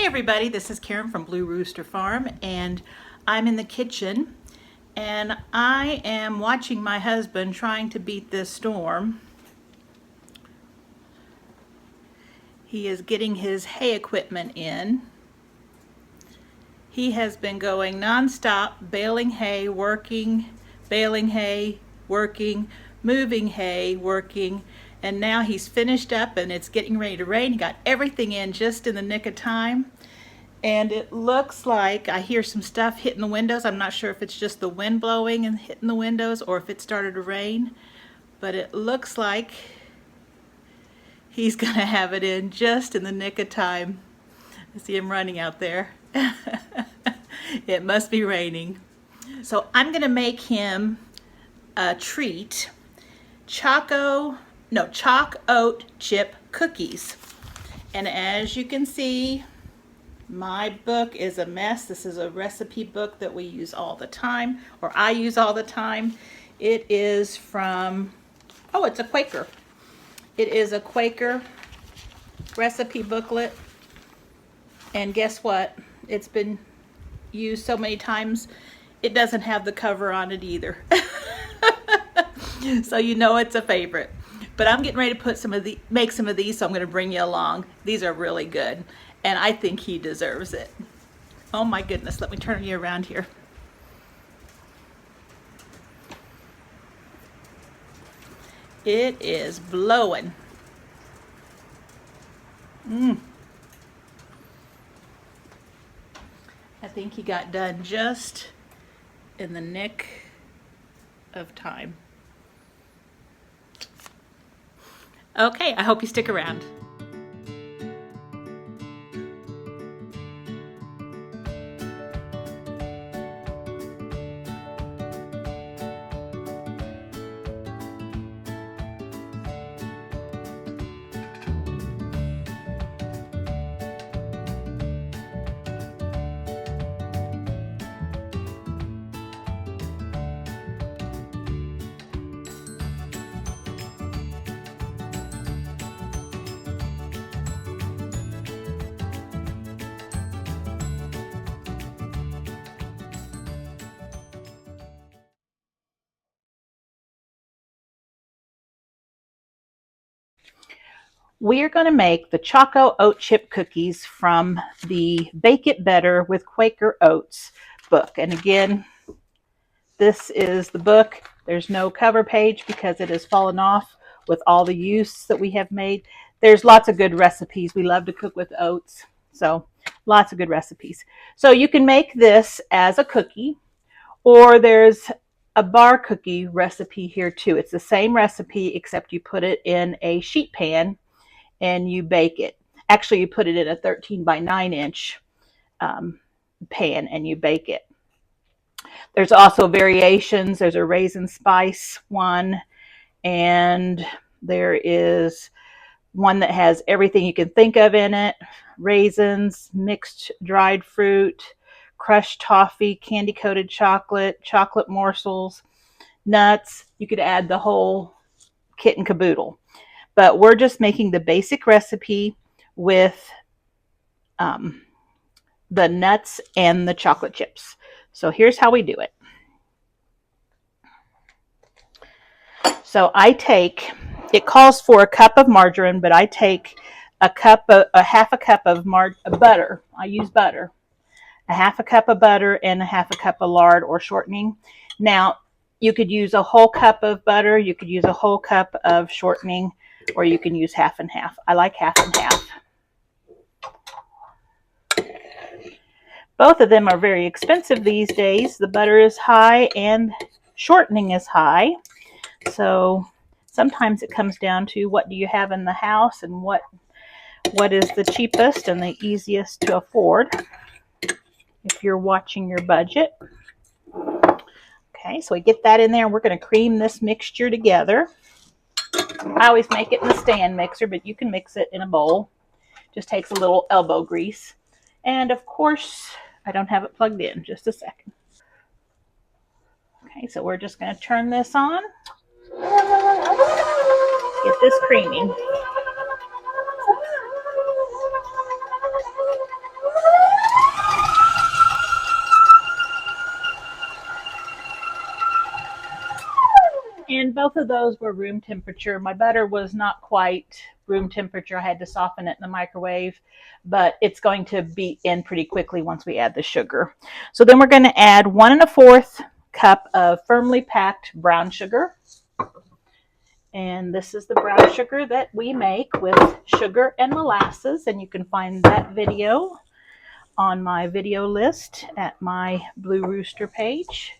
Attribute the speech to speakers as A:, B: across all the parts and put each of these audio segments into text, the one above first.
A: Hey everybody, this is Karen from Blue Rooster Farm, and I'm in the kitchen and I am watching my husband trying to beat this storm. He is getting his hay equipment in. He has been going non-stop, baling hay, working, baling hay, working, moving hay, working, and now he's finished up and it's getting ready to rain. He got everything in just in the nick of time. And it looks like I hear some stuff hitting the windows. I'm not sure if it's just the wind blowing and hitting the windows or if it started to rain, but it looks like he's gonna have it in just in the nick of time. I see him running out there. It must be raining. So I'm gonna make him a treat, chalk oat chip cookies. And as you can see, my book is a mess. This is a recipe book that we use all the time, or I use all the time. It is from, oh, it's a Quaker. It is a Quaker recipe booklet. And guess what? It's been used so many times, it doesn't have the cover on it either. So you know it's a favorite. But I'm getting ready to make some of these, so I'm going to bring you along. These are really good, and I think he deserves it. Oh my goodness, let me turn you around here. It is blowing. I think he got done just in the nick of time. Okay, I hope you stick around. We are going to make the Choco Oat Chip Cookies from the Bake It Better with Quaker Oats book. And again, this is the book. There's no cover page because it has fallen off with all the use that we have made. There's lots of good recipes. We love to cook with oats, so lots of good recipes. So you can make this as a cookie, or there's a bar cookie recipe here too. It's the same recipe except you put it in a sheet pan and you bake it. Actually, you put it in a 13 by 9 inch pan and you bake it. There's also variations. There's a raisin spice one, and there is one that has everything you can think of in it: raisins, mixed dried fruit, crushed toffee, candy coated chocolate, chocolate morsels, nuts. You could add the whole kit and caboodle. But we're just making the basic recipe with the nuts and the chocolate chips. So here's how we do it. So it calls for a cup of margarine, but I take half a cup of butter. I use butter. A half a cup of butter and a half a cup of lard or shortening. Now, you could use a whole cup of butter, you could use a whole cup of shortening, or you can use half and half. I like half and half. Both of them are very expensive these days. The butter is high and shortening is high. So sometimes it comes down to what do you have in the house and what is the cheapest and the easiest to afford if you're watching your budget. Okay, so we get that in there, and we're going to cream this mixture together. I always make it in the stand mixer, but you can mix it in a bowl. Just takes a little elbow grease. And of course, I don't have it plugged in. Just a second. Okay, so we're just going to turn this on. Get this creaming. both of those were room temperature. My butter was not quite room temperature. I had to soften it in the microwave, but it's going to beat in pretty quickly once we add the sugar. So then we're going to add 1 1/4 cup of firmly packed brown sugar. And this is the brown sugar that we make with sugar and molasses, and you can find that video on my video list at my Blue Rooster page.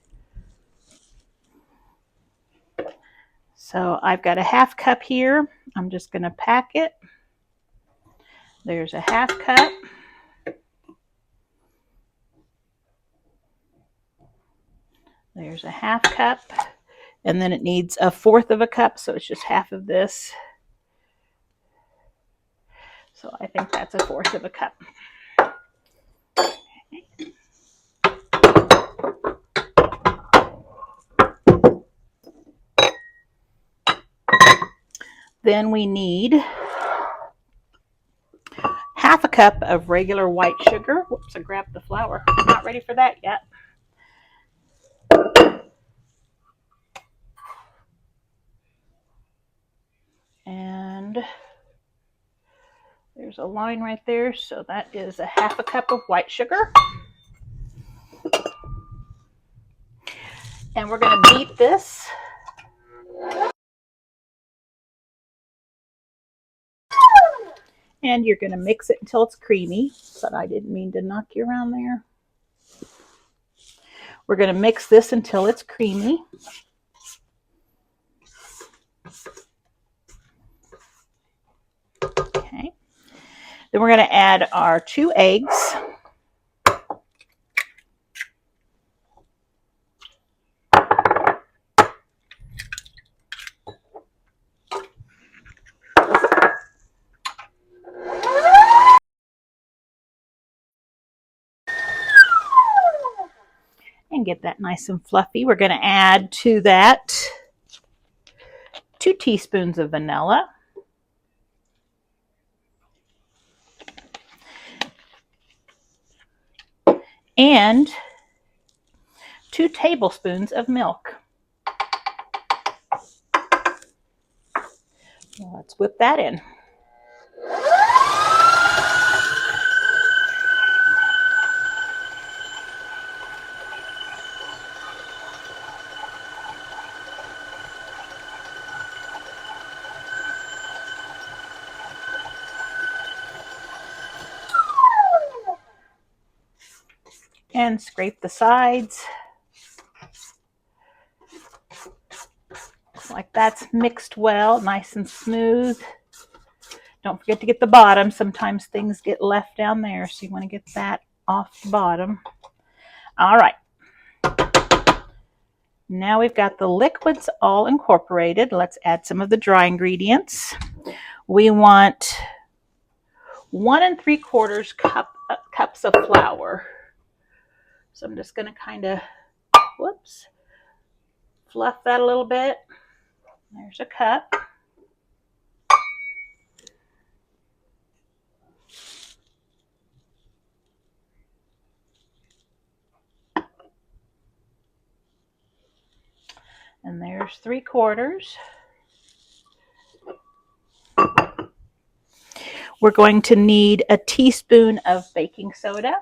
A: So I've got a 1/2 cup here. I'm just going to pack it. There's a 1/2 cup. There's a 1/2 cup. And then it needs 1/4 cup, so it's just half of this. So I think that's 1/4 cup. Then we need 1/2 cup of regular white sugar. Whoops, I grabbed the flour. I'm not ready for that yet. And there's a line right there, so that is 1/2 cup of white sugar. And we're going to beat this. And you're going to mix it until it's creamy, but I didn't mean to knock you around there. We're going to mix this until it's creamy. Okay. Then we're going to add our 2 eggs. And get that nice and fluffy. We're going to add to that 2 teaspoons of vanilla. And 2 tablespoons of milk. Let's whip that in. And scrape the sides. Like that's mixed well, nice and smooth. Don't forget to get the bottom. Sometimes things get left down there, so you want to get that off the bottom. All right. Now we've got the liquids all incorporated. Let's add some of the dry ingredients. We want 1 3/4 cups of flour. So I'm just going to kind of, whoops, fluff that a little bit. There's a cup. And there's 3/4. We're going to need a teaspoon of baking soda.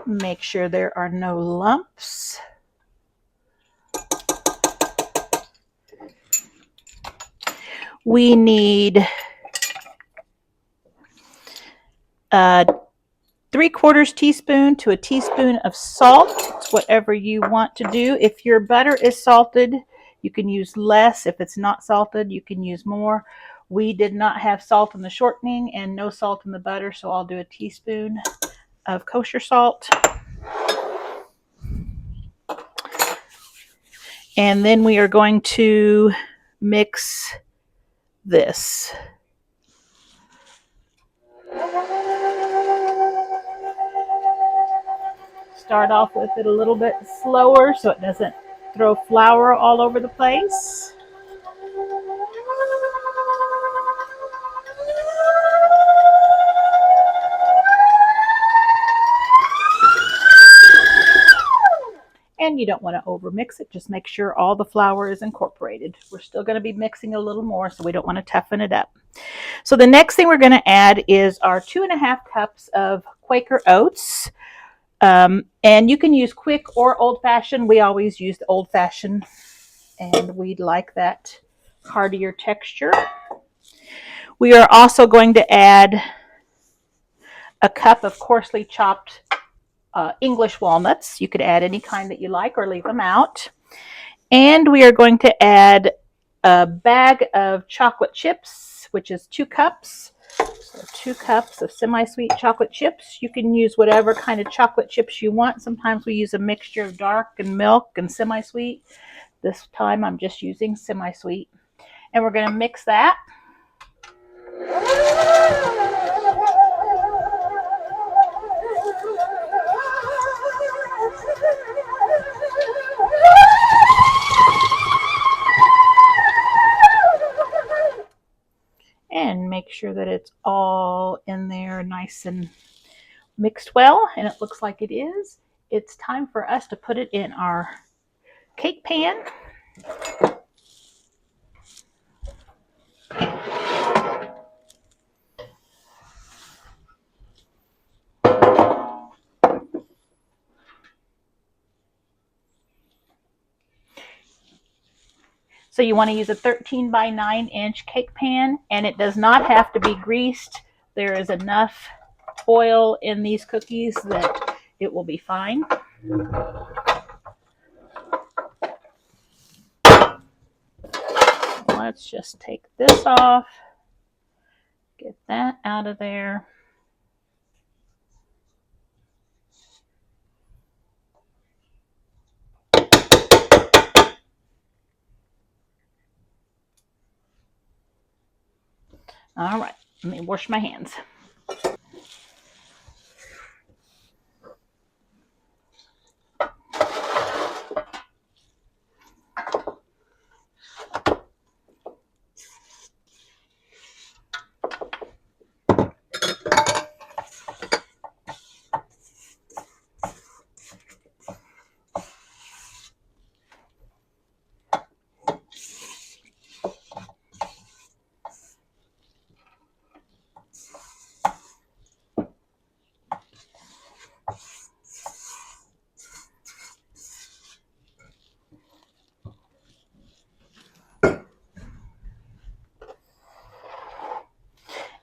A: Make sure there are no lumps. We need 3/4 teaspoon to a teaspoon of salt. It's whatever you want to do. If your butter is salted, you can use less. If it's not salted, you can use more. We did not have salt in the shortening and no salt in the butter, so I'll do a teaspoon of kosher salt. And then we are going to mix this. Start off with it a little bit slower so it doesn't throw flour all over the place. And you don't want to over mix it. Just make sure all the flour is incorporated. We're still going to be mixing a little more, so we don't want to toughen it up. So the next thing we're going to add is our 2.5 cups of Quaker oats. And you can use quick or old-fashioned. We always use the old-fashioned, and we like that heartier texture. We are also going to add a cup of coarsely chopped English walnuts. You could add any kind that you like or leave them out. And we are going to add a bag of chocolate chips, which is 2 cups. So 2 cups of semi-sweet chocolate chips. You can use whatever kind of chocolate chips you want. Sometimes we use a mixture of dark and milk and semi-sweet. This time I'm just using semi-sweet. And we're going to mix that. And make sure that it's all in there nice and mixed well, and it looks like it is. It's time for us to put it in our cake pan. So you want to use a 13 by 9 inch cake pan, and it does not have to be greased. There is enough oil in these cookies that it will be fine. Let's just take this off, get that out of there. All right, let me wash my hands.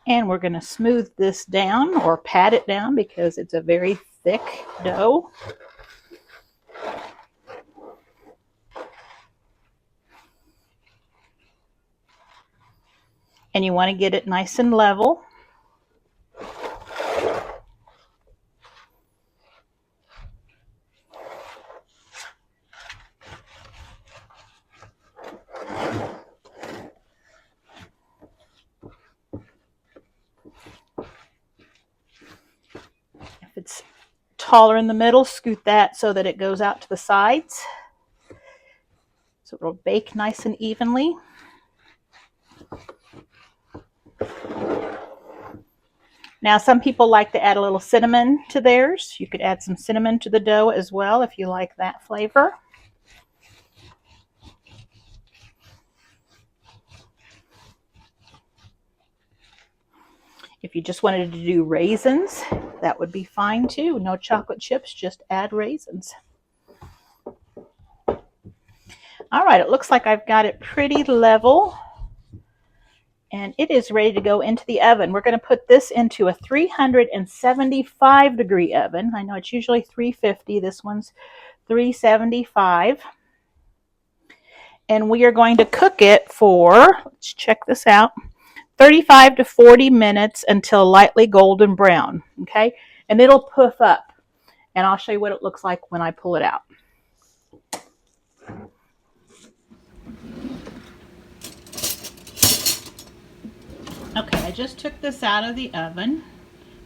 A: And we're going to smooth this down or pat it down because it's a very thick dough. And you want to get it nice and level. If it's taller in the middle, scoot that so that it goes out to the sides. So it'll bake nice and evenly. Now, some people like to add a little cinnamon to theirs. You could add some cinnamon to the dough as well if you like that flavor. If you just wanted to do raisins, that would be fine too. No chocolate chips, just add raisins. All right, it looks like I've got it pretty level. And it is ready to go into the oven. We're going to put this into a 375 degree oven. I know it's usually 350. This one's 375. And we are going to cook it for, let's check this out, 35 to 40 minutes until lightly golden brown. Okay? And it'll puff up. And I'll show you what it looks like when I pull it out. Okay, I just took this out of the oven,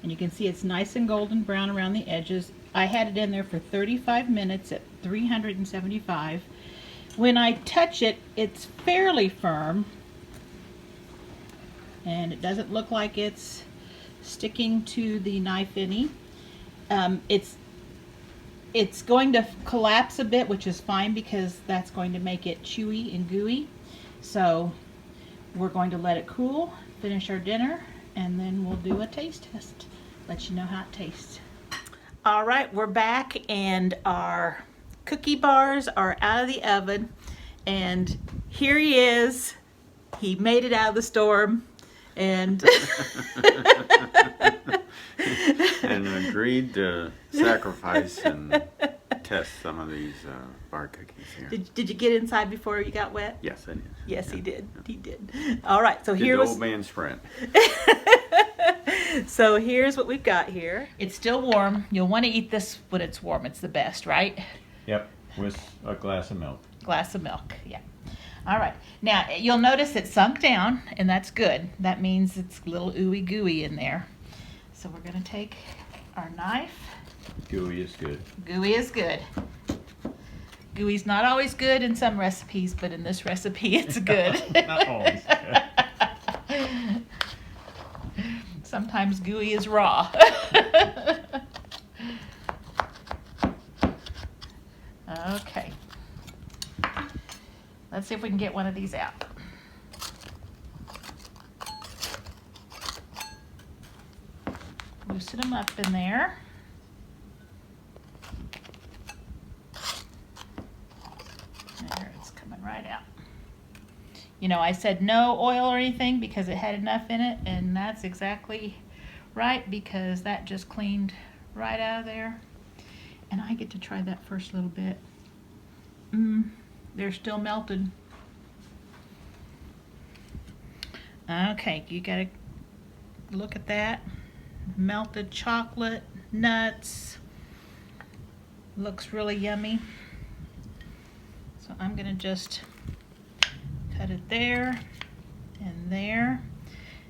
A: and you can see it's nice and golden brown around the edges. I had it in there for 35 minutes at 375, When I touch it, it's fairly firm. And it doesn't look like it's sticking to the knife any. It's going to collapse a bit, which is fine because that's going to make it chewy and gooey. So we're going to let it cool, finish our dinner, and then we'll do a taste test. Let you know how it tastes. All right, we're back and our cookie bars are out of the oven. And here he is. He made it out of the storm. And
B: and agreed to sacrifice and test some of these bar cookies here.
A: Did you get inside before you got wet?
B: Yes, I did.
A: Yes,
B: yeah.
A: he did. Yeah. He did. All right, so
B: Did the old man sprint.
A: So here's what we've got here. It's still warm. You'll want to eat this when it's warm. It's the best, right?
B: Yep, with a glass of milk.
A: Glass of milk, yeah. All right. Now, you'll notice it sunk down, and that's good. That means it's a little ooey gooey in there. So we're going to take our knife.
B: Gooey is good.
A: Gooey is good. Gooey's not always good in some recipes, but in this recipe, it's good.
B: Not always good.
A: Sometimes gooey is raw. Okay. Let's see if we can get one of these out. Loosen them up in there. There, it's coming right out. You know, I said no oil or anything because it had enough in it, and that's exactly right because that just cleaned right out of there. And I get to try that first little bit. They're still melted. Okay, you gotta look at that. Melted chocolate, nuts. Looks really yummy. So I'm gonna just cut it there and there.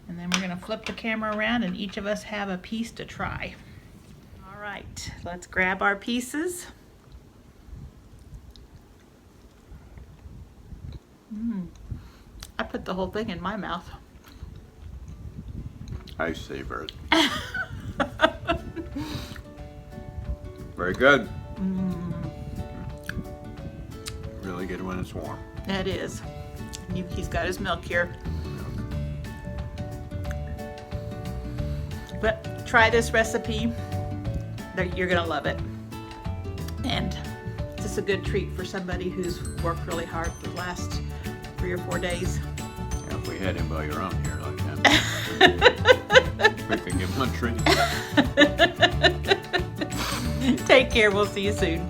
A: And then we're gonna flip the camera around and each of us have a piece to try. All right, let's grab our pieces. I put the whole thing in my mouth.
B: I savor it. Very good. Really good when it's warm.
A: That is. He's got his milk here. But try this recipe. You're gonna love it. And it's just a good treat for somebody who's worked really hard for the last 3 or 4 days.
B: Yeah, if we had anybody around here like that, we could give them a treat.
A: Take care. We'll see you soon.